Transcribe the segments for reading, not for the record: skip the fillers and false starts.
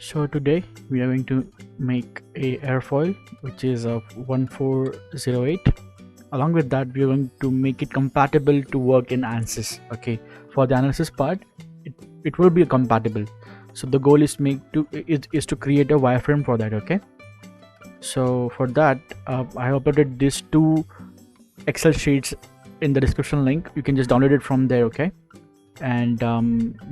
So today we are going to make a airfoil which is of 1408. Along with that, we are going to make it compatible to work in ANSYS. Okay, for the analysis part, it will be compatible. So the goal is to create a wireframe for that. Okay, so for that I uploaded these two Excel sheets in the description link. You can just download it from there. Okay, and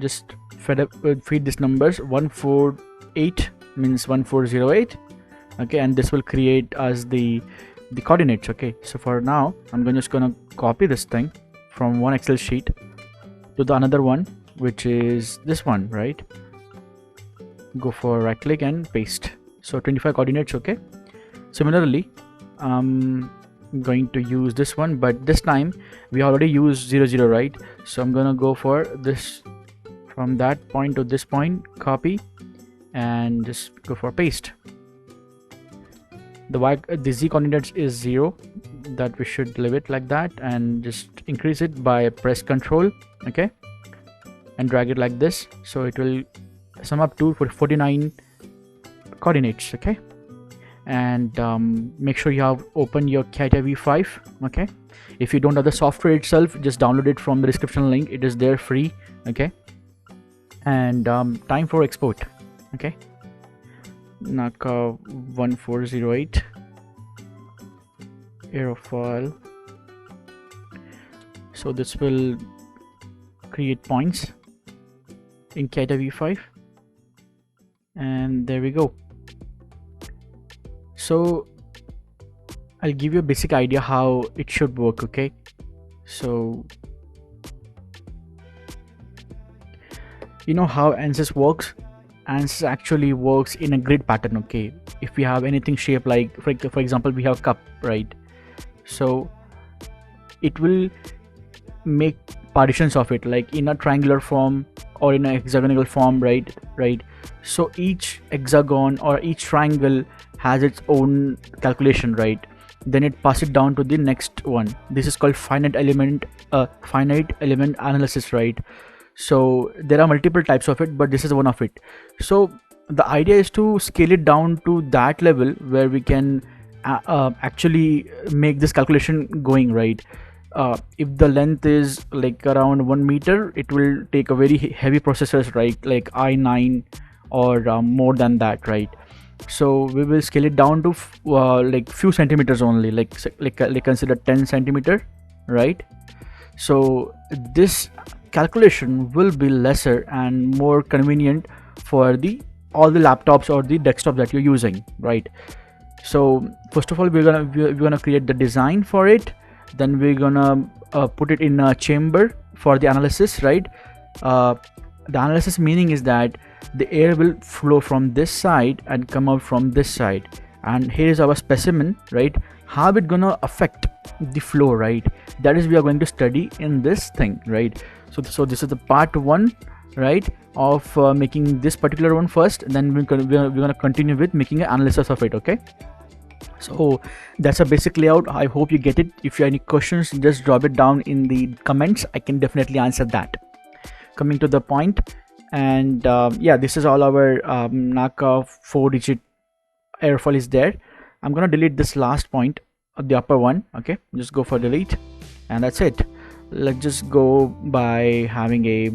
just feed these numbers. 148 means 1408. Okay, and this will create us the coordinates. Okay, so for now I'm just gonna copy this thing from one Excel sheet to the another one, which is this one, right? Go for right click and paste. So 25 coordinates. Okay, similarly I'm going to use this one, but this time we already used 00, right? So I'm gonna go for this from that point to this point, copy and just go for paste. The z coordinates is 0, that we should leave it like that, and just increase it by press Ctrl, okay, and drag it like this, so it will sum up to 49 coordinates. Okay, and make sure you have opened your CATIA V5. Okay, if you don't have the software itself, just download it from the description link. It is there free. Okay, and time for export. Okay, NACA 1408 Aerofoil. So this will create points in CATIA V5, and there we go. So I'll give you a basic idea how it should work. Okay, so you know how ANSYS works. ANSYS actually works in a grid pattern. Okay, if we have anything shaped like for example we have cup, right? So it will make partitions of it, like in a triangular form or in a hexagonal form, right? So each hexagon or each triangle has its own calculation, right? Then it passes it down to the next one. This is called finite element analysis, right? So there are multiple types of it, but this is one of it. So the idea is to scale it down to that level where we can actually make this calculation going, right? If the length is like around 1 meter, it will take a very heavy processors, right? Like i9 or more than that, right? So we will scale it down to like few centimeters only, like consider 10 centimeter, right? So this calculation will be lesser and more convenient for all the laptops or the desktop that you're using, right? So first of all, we're gonna create the design for it. Then we're gonna put it in a chamber for the analysis, right? The analysis meaning is that the air will flow from this side and come out from this side, and here is our specimen, right? How it gonna affect the flow, right? That is we are going to study in this thing, right? So this is the part 1, right, of making this particular one first. Then we're gonna continue with making an analysis of it. Okay, so that's a basic layout. I hope you get it. If you have any questions, just drop it down in the comments. I can definitely answer that. Coming to the point, and yeah, this is all our NACA 4-digit airfoil is there. I'm gonna delete this last point, the upper one. Okay, just go for delete, and that's it. Let's just go by having a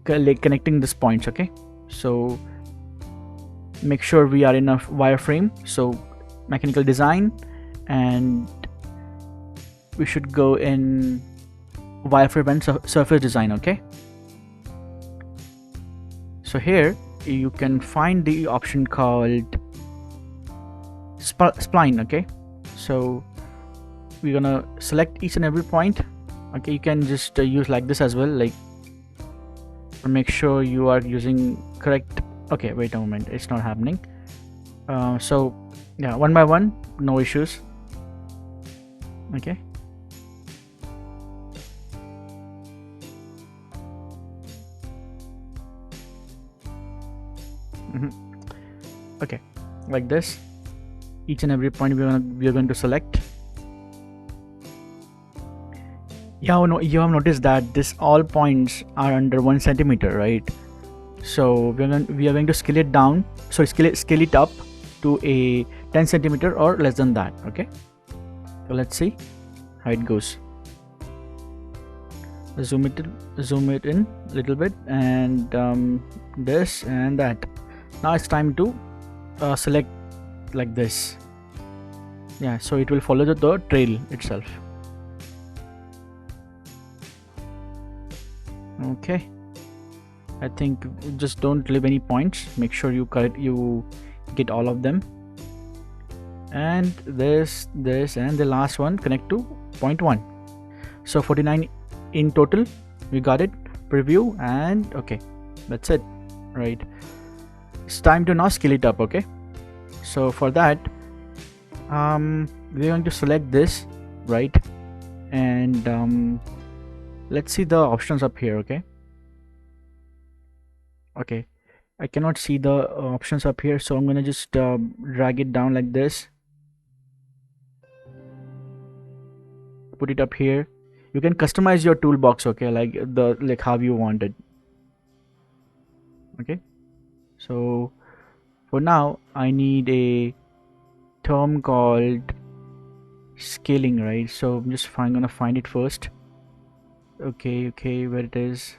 connecting these points. Okay, so make sure we are in a wireframe. So mechanical design, and we should go in wireframe and surface design. Okay, so here you can find the option called spline. Okay, so we're gonna select each and every point. Okay, you can just use like this as well, like make sure you are using correct. Okay, wait a moment, it's not happening. So yeah, one by one, no issues. Okay, okay, like this. Each and every point we are going to select. Yeah, no, you have noticed that this all points are under 1 centimeter, right? So we are going to scale it down, sorry, scale it up to a 10 centimeter or less than that. Okay, so let's see how it goes. Zoom it in a little bit, and this and that. Now it's time to select like this. Yeah, so it will follow the trail itself. Okay, I think just don't leave any points. Make sure you get all of them, and this and the last one connect to 0.1. So 49 in total, we got it. Preview, and okay, that's it, right? It's time to now scale it up. Okay, so for that we're going to select this, right? And let's see the options up here. Okay, I cannot see the options up here, so I'm gonna just drag it down like this, put it up here. You can customize your toolbox, okay, like how you want it. Okay, so for now I need a term called scaling, right? So I'm just gonna find it first. Okay, where it is.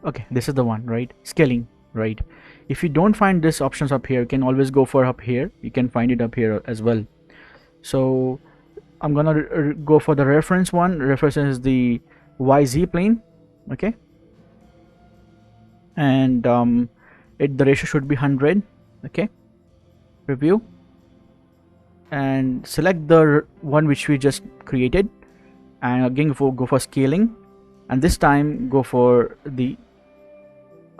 Okay, this is the one, right? Scaling, right? If you don't find this options up here, you can always go for up here. You can find it up here as well. So I'm gonna go for the reference one. Reference is the YZ plane. Okay, and the ratio should be 100. Okay, review, and select the one which we just created, and again go for scaling, and this time go for the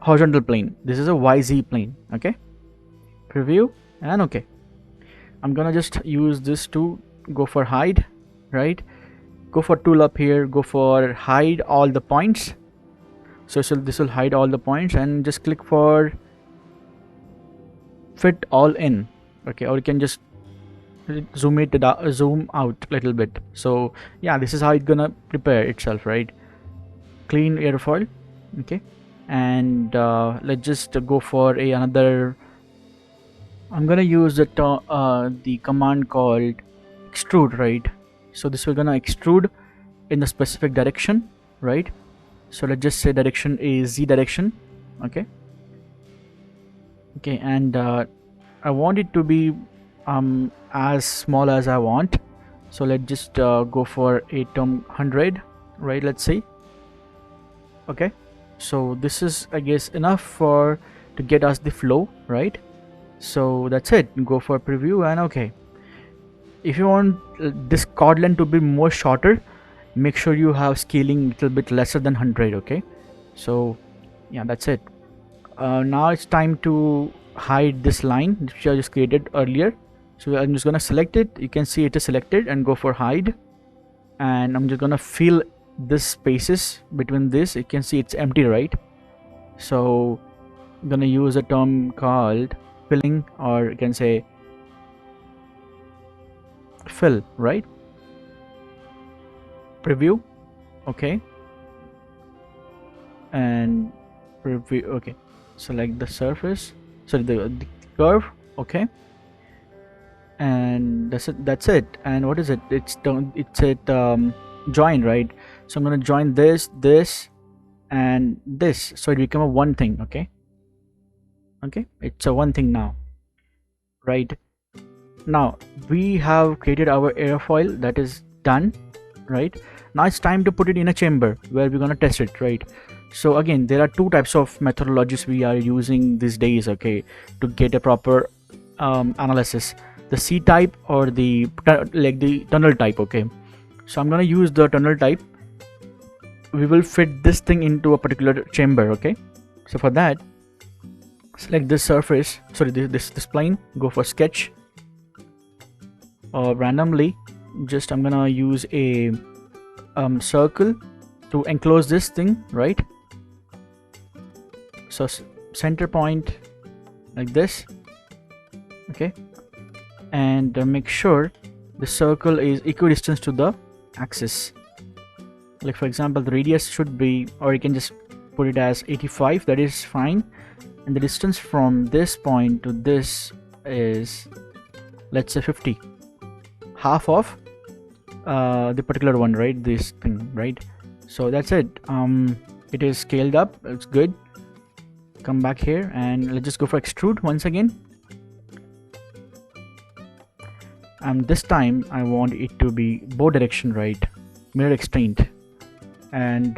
horizontal plane. This is a YZ plane. Okay, preview, and okay, I'm gonna just use this to go for hide, right? Go for tool up here, go for hide all the points. So this will hide all the points, and just click for fit all in. Okay, or you can just zoom out a little bit. So yeah, this is how it's gonna prepare itself, right? Clean airfoil. Okay, and let's just go for another. I'm gonna use the command called extrude, right? So this we're gonna extrude in the specific direction, right? So let's just say direction is Z direction. Okay, and I want it to be as small as I want. So let's just go for a term 100, right? Let's see. Okay, so this is, I guess, enough to get us the flow, right? So that's it. Go for preview, and okay. If you want this chord length to be more shorter, make sure you have scaling a little bit lesser than 100. Okay, so yeah, that's it. Now it's time to hide this line which I just created earlier. So I'm just gonna select it. You can see it is selected, and go for hide, and I'm just gonna fill this spaces between this. You can see it's empty, right? So I'm gonna use a term called filling, or you can say fill, right? Preview, okay, and preview. Okay, select the surface, sorry, the curve. Okay, and that's it. And what is it? It's join, right? So I'm gonna join this and this, so it become a one thing. Okay, it's a one thing now, right? Now we have created our airfoil. That is done, right? Now it's time to put it in a chamber where we're gonna test it, right? So again, there are two types of methodologies we are using these days, okay, to get a proper analysis: the C type or the tunnel type. Okay, so I'm gonna use the tunnel type. We will fit this thing into a particular chamber. Okay, so for that, select this surface, sorry, this plane, go for sketch, or randomly just I'm gonna use a circle to enclose this thing, right? So center point like this. Okay, and make sure the circle is equidistant to the axis. Like for example, the radius should be, or you can just put it as 85, that is fine. And the distance from this point to this is, let's say 50, half of the particular one, right? This thing, right? So that's it. It is scaled up, it's good. Come back here and let's just go for extrude once again. And this time I want it to be bow direction, right? Mirror extent. And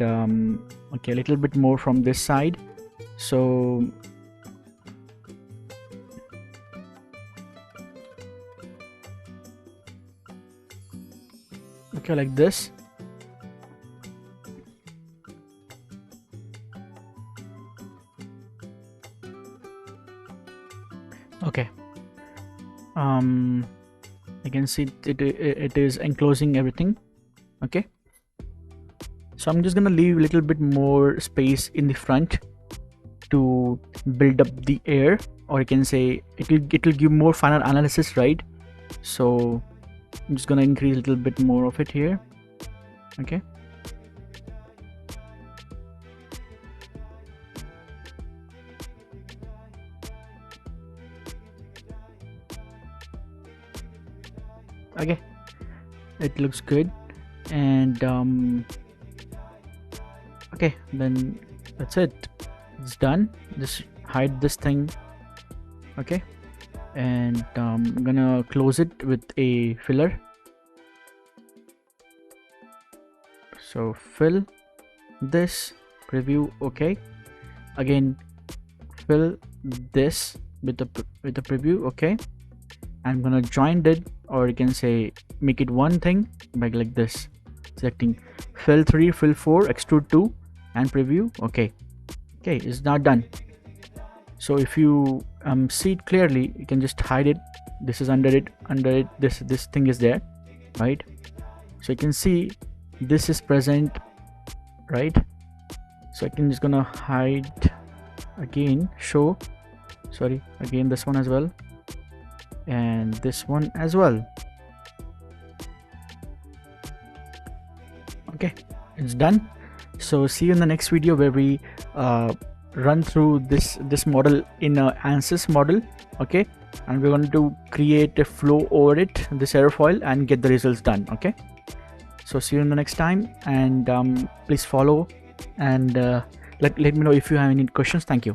okay, a little bit more from this side. So okay, like this. Okay, you can see it is enclosing everything. Okay, so I'm just gonna leave a little bit more space in the front to build up the air, or you can say it will give more final analysis, right? So I'm just gonna increase a little bit more of it here. Okay, okay, it looks good. And okay, then that's it, it's done. Just hide this thing. Okay, and I'm gonna close it with a filler. So fill this, preview. Okay, again fill this with the preview. Okay, I'm gonna join it, or you can say make it one thing by like this, selecting fill 3, fill 4, extrude 2 and preview. Okay, it's not done. So if you see it clearly, you can just hide it. This is under it, this thing is there, right? So you can see this is present, right? So I can just gonna hide again, show, sorry, again this one as well, and this one as well. Okay, it's done. So see you in the next video, where we run through this model in a ANSYS model. Okay, and we're going to create a flow over it, this airfoil, and get the results done. Okay, so see you in the next time, and please follow, and let me know if you have any questions. Thank you.